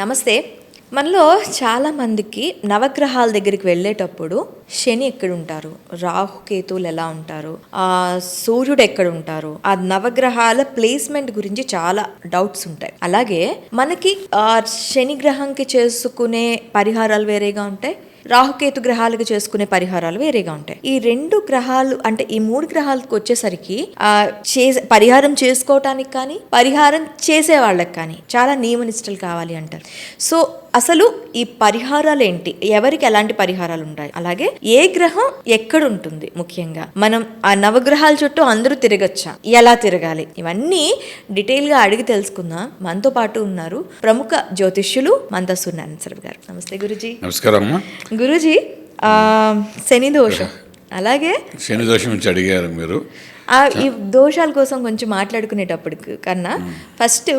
నమస్తే. మనలో చాలామందికి నవగ్రహాల దగ్గరికి వెళ్ళేటప్పుడు శని ఎక్కడుంటారు, రాహుకేతువులు ఎలా ఉంటారు, సూర్యుడు ఎక్కడుంటారు, ఆ నవగ్రహాల ప్లేస్మెంట్ గురించి చాలా డౌట్స్ ఉంటాయి. అలాగే మనకి శని గ్రహంకి చేసుకునే పరిహారాలు వేరేగా ఉంటాయి, రాహుకేతు గ్రహాలకు చేసుకునే పరిహారాలు వేరేగా ఉంటాయి. ఈ రెండు గ్రహాలు అంటే ఈ మూడు గ్రహాలకు వచ్చేసరికి పరిహారం చేసుకోవటానికి కానీ పరిహారం చేసే వాళ్ళకి కానీ చాలా నియమనిష్టలు కావాలి అంటారు. సో అసలు ఈ పరిహారాలు ఏంటి, ఎవరికి ఎలాంటి పరిహారాలు ఉంటాయి, అలాగే ఏ గ్రహం ఎక్కడ ఉంటుంది, ముఖ్యంగా మనం ఆ నవగ్రహాల చుట్టూ అందరూ తిరగచ్చా, ఎలా తిరగాలి, ఇవన్నీ డీటెయిల్ గా అడిగి తెలుసుకుందాం. మనతో పాటు ఉన్నారు ప్రముఖ జ్యోతిష్యులు మందసూరి నారాయణ గారు. నమస్తే గురుజీ. నమస్కారం గురుజీ. శని దోషం, అలాగే శని దోషం నుంచి అడిగారు మీరు. ఈ దోషాల కోసం కొంచెం మాట్లాడుకునేటప్పుడు కన్నా ఫస్ట్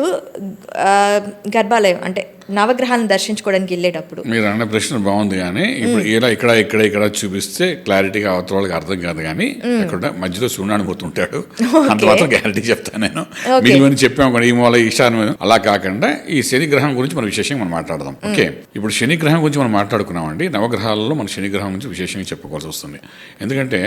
గర్భాలయం అంటే నవగ్రహాలను దర్శించుకోవడానికి వెళ్ళేటప్పుడు మీరు అన్న ప్రశ్న బాగుంది, కానీ ఇప్పుడు ఇలా ఇక్కడ చూపిస్తే క్లారిటీగా అవతల వాళ్ళకి అర్థం కాదు, కానీ ఇక్కడ మధ్యలో సూర్యుడు పోతుంటాడు, అంత మాత్రం క్లారిటీ చెప్తాను నేను. మిగిలిన చెప్పాము కూడా ఈ మూల ఈశాన్యం, అలా కాకుండా ఈ శని గ్రహం గురించి మనం విశేషంగా మనం మాట్లాడదాం. ఓకే, ఇప్పుడు శని గ్రహం గురించి మనం మాట్లాడుకున్నామండి. నవగ్రహాలలో మన శని గ్రహం గురించి విశేషంగా చెప్పుకోవాల్సి వస్తుంది. ఎందుకంటే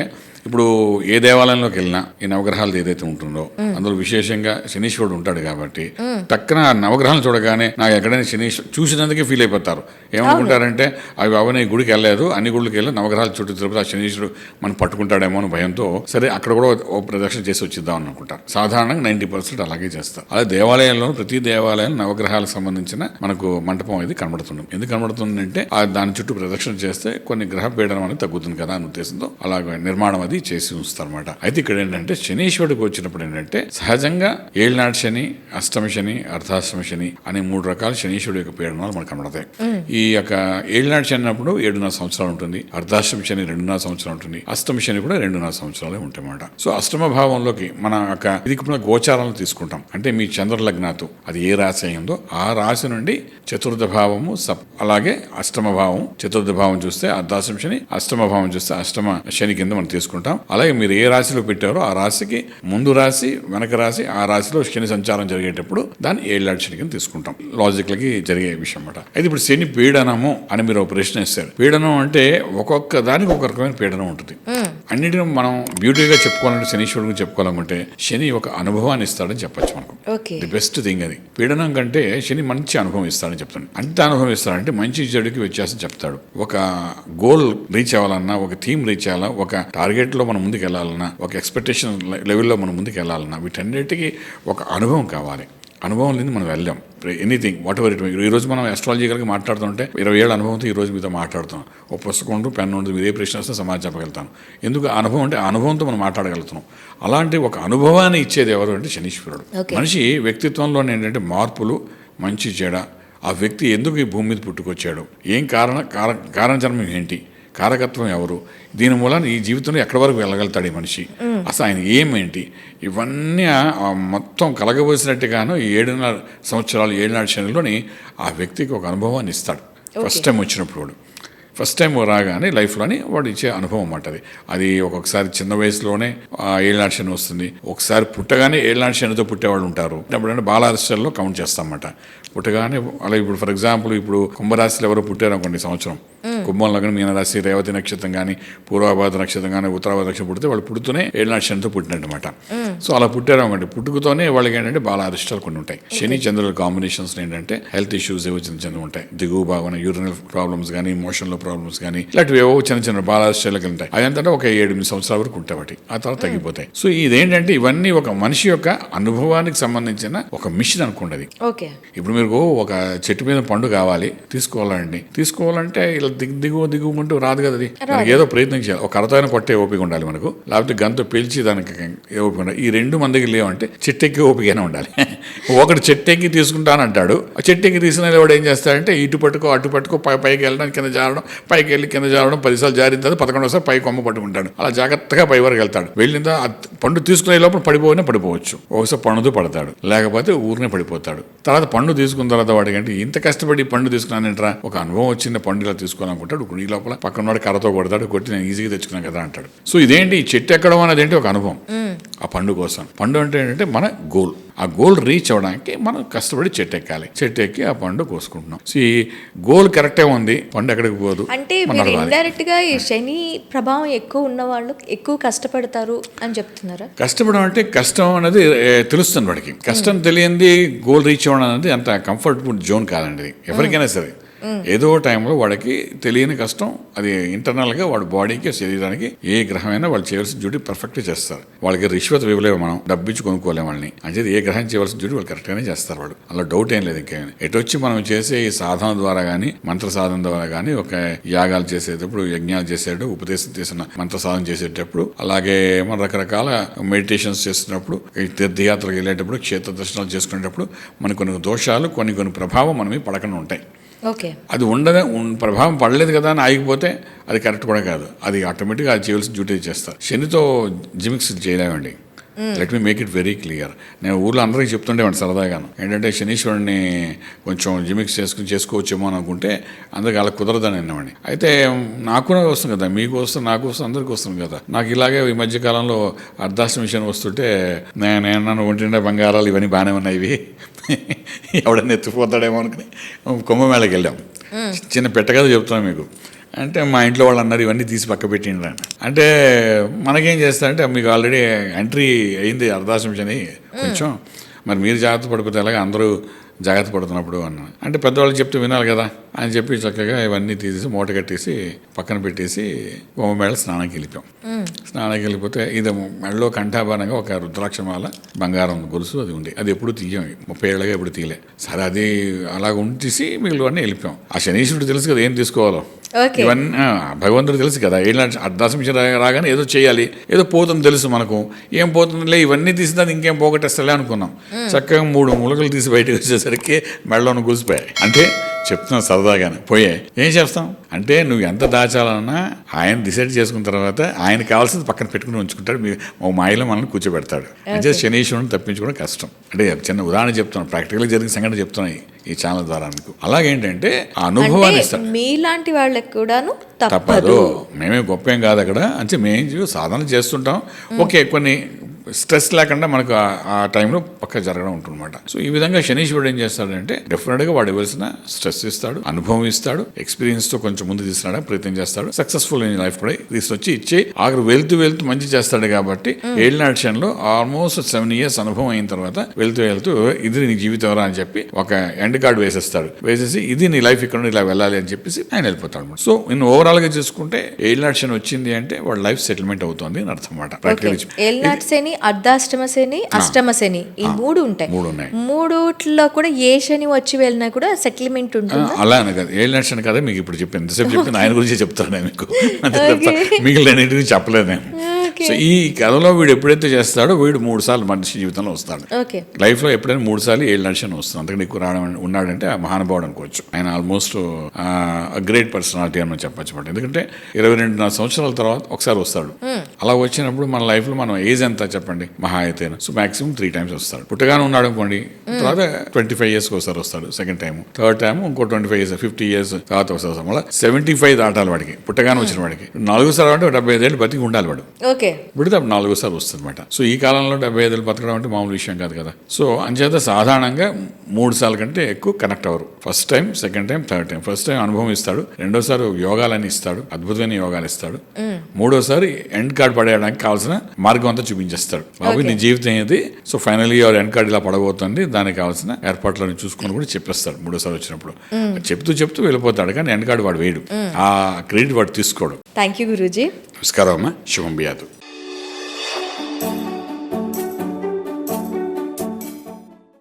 ఇప్పుడు ఏ దేవాలయంలోకి వెళ్ళినా ఈ నవగ్రహాలు ఏదైతే ఉంటుందో అందులో విశేషంగా శనీశ్వరుడు ఉంటాడు కాబట్టి టక్కున నవగ్రహాలు చూడగానే నాకు ఎక్కడైనా శనీశ్వరుడు చూసినందుకే ఫీల్ అయిపోతారు. ఏమనుకుంటారంటే అవి అవన్నీ గుడికి వెళ్ళలేదు, అన్ని గుళ్ళకి వెళ్ళి నవగ్రహాలు చుట్టూ తిరుపతి ఆ శనీశ్వరుడు మనం పట్టుకుంటాడేమో అని భయంతో సరే అక్కడ కూడా ఓ ప్రదక్షిణ చేసి వచ్చిద్దాం అని అనుకుంటారు. సాధారణంగా 90% అలాగే చేస్తారు. అలా దేవాలయంలో ప్రతి దేవాలయం నవగ్రహాలకు సంబంధించిన మనకు మంటపం ఇది కనబడుతుంది. ఎందుకు కనబడుతుంది అంటే దాని చుట్టూ ప్రదక్షిణ చేస్తే కొన్ని గ్రహ పీడనం అనేది తగ్గుతుంది కదా అనే ఉద్దేశంతో అలాగే నిర్మాణం అది చేసి ఉంచుతారన్నమాట. అయితే ఇక్కడ ఏంటంటే శనీశ్వరుడికి వచ్చినప్పుడు ఏంటంటే సహజంగా ఏళ్ళనాటి శని, అష్టమ శని, అర్ధాష్టమ శని అనే 3 రకాల శనీశ్వరుడు యొక్క పీడనాలు మనకు కనబడతాయి. ఈ యొక్క ఏళ్ళనాటి శని అప్పుడు 7.5 సంవత్సరాలు ఉంటుంది, అర్ధాష్టమ శని 2.5 సంవత్సరాలు ఉంటుంది, అష్టమ శని కూడా 2.5 సంవత్సరాలే ఉంటాయి అన్నమాట. సో అష్టమ భావంలోకి మన యొక్క ఇది గోచారాలను తీసుకుంటాం. అంటే మీ చంద్ర లగ్నాతు అది ఏ రాశి అయిందో ఆ రాశి నుండి చతుర్థ భావము అలాగే అష్టమ భావం, చతుర్థ భావం చూస్తే అర్ధాష్టమ శని, అష్టమ భావం చూస్తే అష్టమ శని కింద మనం తీసుకుంటాం. అలాగే మీరు ఏ రాశిలో పెట్టారో ఆ రాశికి ముందు రాశి వెనక రాశి ఆ రాశిలో శని సంచారం జరిగేటప్పుడు దాన్ని ఏళ్ళనాటి శని కింద తీసుకుంటాం. లాజికల్కి జరిగే విషయం అన్నమాట. అయితే ఇప్పుడు శని పీడనము అని మీరు ఒక ప్రశ్న ఇస్తారు. పీడనం అంటే ఒక్కొక్క దానికి ఒక రకమైన పీడనం ఉంటుంది. అన్నిటిని మనం బ్యూటీగా చెప్పుకోవాలంటే శనీశ్వరుడు చెప్పుకోవాలనుకుంటే శని ఒక అనుభవాన్ని ఇస్తాడని చెప్పచ్చు మనకు. ది బెస్ట్ థింగ్ అది. పీడనం కంటే శని మంచి అనుభవం ఇస్తాడని చెప్తాడు. అంత అనుభవం ఇస్తాడంటే మంచి చెడుకి వ్యత్యాసం చెప్తాడు. ఒక గోల్ రీచ్ అవ్వాలన్నా, ఒక థీమ్ రీచ్ అవ్వాలన్నా, ఒక టార్గెట్ లో మనం ముందుకు వెళ్ళాలన్నా, ఒక ఎక్స్పెక్టేషన్ లెవెల్లో మనం ముందుకు వెళ్ళాలన్నా వీటన్నిటికీ ఒక అనుభవం కావాలి. అనుభవం లేని మనం వెళ్ళాం. Anything what ever it. ఈరోజు మనం అస్ట్రాలజికల్గా మాట్లాడుతుంటే 20 ఏళ్ళ అనుభవంతో ఈరోజు మీతో మాట్లాడుతున్నాం. ఒక పుస్తకం ఉంటూ పెన్ ఉంటుంది, మీరు ఏ ప్రశ్న వస్తే సమాధానం చెప్పగలుగుతాను. ఎందుకు అనుభవం అంటే ఆ అనుభవంతో మనం మాట్లాడగలుగుతున్నాం. అలాంటి ఒక అనుభవాన్ని ఇచ్చేది ఎవరు అంటే శనీశ్వరుడు. మనిషి వ్యక్తిత్వంలోనే ఏంటంటే మార్పులు, మంచి చెడ, ఆ వ్యక్తి ఎందుకు ఈ భూమి మీద పుట్టుకొచ్చాడు, ఏం కారణజన్మం ఏంటి, కారకత్వం ఎవరు, దీని మూలాన ఈ జీవితంలో ఎక్కడి వరకు వెళ్ళగలుగుతాడు ఈ మనిషి, అసలు ఆయన ఏమేంటి, ఇవన్నీ మొత్తం కలగబోసినట్టుగాను ఈ 7.5 సంవత్సరాలు ఏళ్ళనాటి శనిలోని ఆ వ్యక్తికి ఒక అనుభవాన్ని ఇస్తాడు. ఫస్ట్ టైం వచ్చినప్పుడు ఫస్ట్ టైం రాగానే లైఫ్లోని వాడు ఇచ్చే అనుభవం అన్నమాట. అది ఒక్కొక్కసారి చిన్న వయసులోనే ఏళ్ళనాటి శని వస్తుంది, ఒకసారి పుట్టగానే ఏళ్ళనాటి శనితో పుట్టేవాళ్ళు ఉంటారు. అప్పుడంటే బాలారిష్టల్లో కౌంట్ చేస్తామన్నమాట. పుట్టగానే అలా ఇప్పుడు ఫర్ ఎగ్జాంపుల్ ఇప్పుడు కుంభరాశిలో ఎవరో పుట్టారు అనుకోండి సంవత్సరం, కుంభంలో కానీ మీనరాశి, రేవతి నక్షత్రం కానీ, పూర్వాభాద్ర నక్షత్రం కానీ, ఉత్తరాభాద్ర నక్షత్రం పుడితే వాళ్ళు పుడుతూనే ఏళ్ళనాటి శనితో పుట్టినట్టమాట. సో అలా పుట్టారు అనుకోండి, పుట్టుకతోనే వాళ్ళకి ఏంటంటే బాలారిష్టాలు కొన్ని ఉంటాయి. శని చంద్రుల కాంబినేషన్స్ ఏంటంటే హెల్త్ ఇష్యూస్ ఏవో చిన్న ఉంటాయి. దిగువ భాగం యూరినల్ ప్రాబ్లమ్స్ కానీ, మోషన్లో ప్రాబ్లమ్స్ కానీ, ఇలాంటివి ఏవో చిన్న బాలారిష్టాలు ఉంటాయి. అదంతా ఒక 7-8 సంవత్సరాల వరకు ఉంటాయి, ఆ తర్వాత తగ్గిపోతాయి. సో ఇదేంటంటే ఇవన్నీ ఒక మనిషి యొక్క అనుభవానికి సంబంధించిన ఒక మిషన్ అనుకోండి. ఇప్పుడు మీరు ఒక చెట్టు మీద పండు కావాలి, తీసుకోవాలంటే ఇలా దిగుకుంటూ రాదు కదా. అది మనకి ఏదో ప్రయత్నం చేయాలి. ఒక కరతైన కొట్టే ఓపిక ఉండాలి మనకు, లేకపోతే గంతో పిలిచి దానికి ఓపిక ఉండాలి. ఈ రెండు మన దగ్గర లేవంటే చెట్టెక్కి ఓపికనే ఉండాలి. ఒకటి చెట్టెక్కి తీసుకుంటానంటాడు, ఆ చెట్టెక్కి తీసుకునే వాడు ఏం చేస్తాడంటే ఇటు పట్టుకో అటు పట్టుకో పైకి వెళ్ళడానికి కింద జారడం, పైకి వెళ్ళి కింద జారడం, 10 సార్లు జారిన తర్వాత 11వ పై కొమ్మ పట్టుకుంటాడు. అలా జాగ్రత్తగా పై వరకు వెళ్తాడు. వెళ్ళిన పండు తీసుకునే లోపల పడిపోవచ్చు. ఒకసారి పండుతో పడతాడు, లేకపోతే ఊరినే పడిపోతాడు. తర్వాత పండు తీసుకున్న తర్వాత వాడికంటే ఇంత కష్టపడి పండు తీసుకున్నానంటరా, ఒక అనుభవం వచ్చిన పండు ఇలా తీసుకోవాలనుకుంటే అనుకుంటాడు. ఇప్పుడు ఈ లోపల పక్కనవాడు కర్రతో కొడతాడు, కొట్టి నేను ఈజీగా తెచ్చుకున్నాను కదా అంటాడు. సో ఇదేంటి ఈ చెట్టు ఎక్కడం అనేది ఏంటి ఒక అనుభవం ఆ పండు కోసం. పండు అంటే ఏంటంటే మన గోల్. ఆ గోల్ రీచ్ అవ్వడానికి మనం కష్టపడి చెట్టు ఎక్కాలి. చెట్టు ఎక్కి ఆ పండు కోసుకుంటున్నాం. సో ఈ గోల్ కరెక్టే ఉంది, పండు ఎక్కడికి పోదు. అంటే మీరు ఇండైరెక్ట్ గా ఈ శని ప్రభావం ఎక్కువ ఉన్న వాళ్ళు ఎక్కువ కష్టపడతారు అని చెప్తున్నారా? కష్టపడడం అంటే కష్టం అనేది తెలుస్తుంది వాడికి. కష్టం తెలియంది గోల్ రీచ్ అవ్వడం అనేది అంత కంఫర్టబుల్ జోన్ కాదండి ఎవరికైనా సరే. ఏదో టైంలో వాడికి తెలియని కష్టం అది ఇంటర్నల్గా వాడి బాడీకి శరీరానికి ఏ గ్రహమైనా వాళ్ళు చేయవలసిన డ్యూటీ పర్ఫెక్ట్గా చేస్తారు. వాళ్ళకి రిశ్వత్ ఇవ్వలేము, మనం డబ్బిచ్చి కొనుక్కోలేము వాళ్ళని. అంటే ఏ గ్రహం చేయవలసిన డ్యూటీ వాళ్ళు కరెక్ట్గానే చేస్తారు. వాడు అలా డౌట్ ఏం లేదు. ఇంకేమైనా ఎటొచ్చి మనం చేసే ఈ సాధన ద్వారా కానీ మంత్ర సాధన ద్వారా కానీ ఒక యాగాలు చేసేటప్పుడు, యజ్ఞాలు చేసేటప్పుడు, ఉపదేశం చేసిన మంత్ర సాధన చేసేటప్పుడు, అలాగే మన రకరకాల మెడిటేషన్స్ చేస్తున్నప్పుడు, తీర్థయాత్రలకు వెళ్ళేటప్పుడు, క్షేత్ర దర్శనాలు చేసుకునేటప్పుడు మనకు కొన్ని దోషాలు కొన్ని ప్రభావం మనమే పడకుండా ఉంటాయి. ఓకే, అది ప్రభావం పడలేదు కదా అని ఆగిపోతే అది కరెక్ట్ కూడా కాదు. అది ఆటోమేటిక్గా అది చేయవలసిన డ్యూటీ చేస్తారు. శనితో జిమిక్స్ చేయలేమండి. Let me make it very clear. నేను ఊర్లో అందరికీ చెప్తుండేవాడిని సరదాగాను. ఏంటంటే శనీశ్వరుడిని కొంచెం జిమిక్స్ చేసుకోవచ్చేమో అని అనుకుంటే అందరికి అలా కుదరదని అన్నవాడిని. అయితే నాకు కూడా వస్తుంది కదా, మీకు వస్తుంది, నాకు వస్తుంది, అందరికీ వస్తుంది కదా. నాకు ఇలాగే ఈ మధ్యకాలంలో అర్ధాష్టమి విషయం వస్తుంటే నేను ఒంటిండా బంగారాలు ఇవన్నీ బాగానే ఉన్నాయి, ఇవి ఎవడన్నా ఎత్తిపోతాడేమో అనుకుని కుంభమేళకి వెళ్ళాం. చిన్న పెట్టగదా చెప్తాను మీకు. అంటే మా ఇంట్లో వాళ్ళు అన్నారు ఇవన్నీ తీసి పక్క పెట్టిండ్రు అని. అంటే మనకేం చేస్తారంటే మీకు ఆల్రెడీ ఎంట్రీ అయింది అర్ధాష్టమి శని, కొంచెం మరి మీరు జాగ్రత్త పడిపోతే ఎలాగ అందరూ జాగ్రత్త పడుతున్నప్పుడు అన్నాను. అంటే పెద్దవాళ్ళు చెప్తే వినాలి కదా అని చెప్పి చక్కగా ఇవన్నీ తీసేసి మూట కట్టేసి పక్కన పెట్టేసి కుంభమేళ స్నానానికి వెళ్ళిపోయాం. స్నానానికి వెళ్ళిపోతే ఇది మెడలో కంఠాభరణంగా ఒక రుద్రాక్షమాల బంగారం గొలుసు అది ఉంది. అది ఎప్పుడు తీయం, 30 ఏళ్ళగా ఎప్పుడు తీయలే. సరే అది అలా ఉంచేసి మిగిలివన్నీ వెళ్ళిపోయాం. ఆ శనీశ్వరుడు తెలుసు కదా ఏం తీసుకోవాలో, ఇవన్నీ భగవంతుడు తెలుసు కదా. అర్ధాష్టమి రాగానే ఏదో చేయాలి, ఏదో పోతుంది తెలుసు మనకు. ఏం పోతుందిలే ఇవన్నీ తీసినా ఇంకేం పోగొట్టేస్తలే అనుకున్నాం. చక్కగా 3 మూలకలు తీసి బయటకు వచ్చేసరికి మెడలోనే కూసిపోయాయి. అంటే చెప్తున్నా సరదాగానే పోయాయి. ఏం చేస్తాం అంటే నువ్వు ఎంత దాచాలన్నా ఆయన డిసైడ్ చేసుకున్న తర్వాత ఆయన కావాల్సింది పక్కన పెట్టుకుని ఉంచుకుంటాడు. ఓ మాయలో మనల్ని కూర్చోబెడతాడు. అంటే శనీశ్వరుని తప్పించుకోవడం కష్టం. అంటే చిన్న ఉదాహరణ చెప్తున్నాను, ప్రాక్టికల్గా జరిగిన సంఘటన చెప్తున్నాయి ఈ ఛానల్ ద్వారా మీకు. అలాగేంటంటే ఆ అనుభవాన్ని ఇస్తాం. మీలాంటి వాళ్ళకి కూడాను తప్పదు. మేమే గొప్ప ఏం కాదు అక్కడ. అంటే మేము సాధన చేస్తుంటాం. ఓకే, కొన్ని స్ట్రెస్ లేకుండా మనకు ఆ టైంలో పక్క జరగడం ఉంటుందన్నమాట. సో ఈ విధంగా శనీశ్వరుడు ఏం చేస్తాడంటే డెఫినెట్గా వాడు ఇవ్వాల్సిన స్ట్రెస్ ఇస్తాడు, అనుభవం ఇస్తాడు, ఎక్స్పీరియన్స్తో కొంచెం ముందు తీసుకురావడం ప్రయత్నం చేస్తాడు. సక్సెస్ఫుల్ ఇన్ లైఫ్ కూడా తీసుకొచ్చి ఇచ్చి ఆఖరు వెళ్తూ మంచి చేస్తాడు. కాబట్టి ఏళ్ళనాటి క్షణంలో ఆల్మోస్ట్ 7 years అనుభవం అయిన తర్వాత వెళ్తూ ఇది నీ జీవితం రా అని చెప్పి ఒక ఎండ్ కార్డు వేసేసి ఇది నీ లైఫ్ ఇక్కడ ఇలా వెళ్ళాలి అని చెప్పేసి ఆయన వెళ్ళిపోతాడు అనమాట. సో ఇన్ ఓవరాల్ గా చూసుకుంటే ఏళ్ళనాటి శని వచ్చింది అంటే వాడు లైఫ్ సెటిల్మెంట్ అవుతుంది అని అర్థం అన్నమాట. అర్ధాష్టమ శని, అష్టమ శని ఈ 3 ఉంటాయి. 3 ఉన్నాయి. 3లో కూడా ఏ శని వచ్చి వెళ్ళినా కూడా సెటిల్మెంట్ ఉంటుంది. అలా అని కదా, ఏళ్ళనాటి శని కదా మీకు ఇప్పుడు చెప్పాను. ఎంతసేపు చెప్పింది ఆయన గురించి చెప్తాను మీకు, మిగిలిన గురించి చెప్పలేదు నేను. సో ఈ కథలో వీడు ఎప్పుడైతే చేస్తాడో వీడు 3 సార్లు మనిషి జీవితంలో వస్తాడు. లైఫ్ లో ఎప్పుడైనా 3 సార్లు ఏళ్ళనాటి శని వస్తుంది. అంతకంటే ఎక్కువ ఉన్నాడంటే ఆ మహానుభావుడు అనుకోవచ్చు. ఆయన ఆల్మోస్ట్ గ్రేట్ పర్సనాలిటీ అని చెప్పచ్చు. ఎందుకంటే 22 సంవత్సరాల తర్వాత ఒకసారి వస్తాడు. అలా వచ్చినప్పుడు మన లైఫ్ లో మనం ఏజ్ ఎంత చెప్పండి, మహా అయితే సో మాక్సిమం 3 times వస్తాడు. పుట్టగానే ఉన్నాడు అనుకోండి, తర్వాత 25 years ఒకసారి వస్తాడు సెకండ్ టైం, థర్డ్ టైం ఇంకో 25 years 50 years తర్వాత వస్తాడు. మళ్ళీ 75 దాటాలి వాడికి, పుట్టగానే వచ్చిన వాడికి. 4 సార్లు అంటే 75 ఏళ్ళు బతికి ఉండాలి వాడు. పుడితే 4 సార్లు వస్తుంది అనమాట. సో ఈ కాలంలో 75 ఏళ్ళు బతకడం అంటే మామూలు విషయం కాదు కదా. సో అంచేత సాధారణంగా 3 సార్లు కంటే ఎక్కువ కనెక్ట్ అవ్వరు. First time, second time, third time. First time అనుభవం ఇస్తాడు, రెండోసారి యోగాలని ఇస్తాడు, అద్భుతమైన యోగాలు ఇస్తాడు, మూడోసారి ఎండ్ కార్డ్ పడేయడానికి కావాల్సిన మార్గం అంతా చూపించేస్తాడు. బాబు నీ జీవితం ఏది, సో ఫైనల్లీ ఎవరు ఎండ్ కార్డ్ ఇలా పడబోతుంది, దానికి కావాల్సిన ఏర్పాట్లను చూసుకొని కూడా చెప్పేస్తాడు. 3సారి వచ్చినప్పుడు చెప్తూ వెళ్ళిపోతాడు. కానీ ఎండ్ కార్డ్ వాడు వేయడు, ఆ క్రెడిట్ వాడు తీసుకోడు. Thank you Guruji. నమస్కారం అమ్మా, శుభం బియాదు.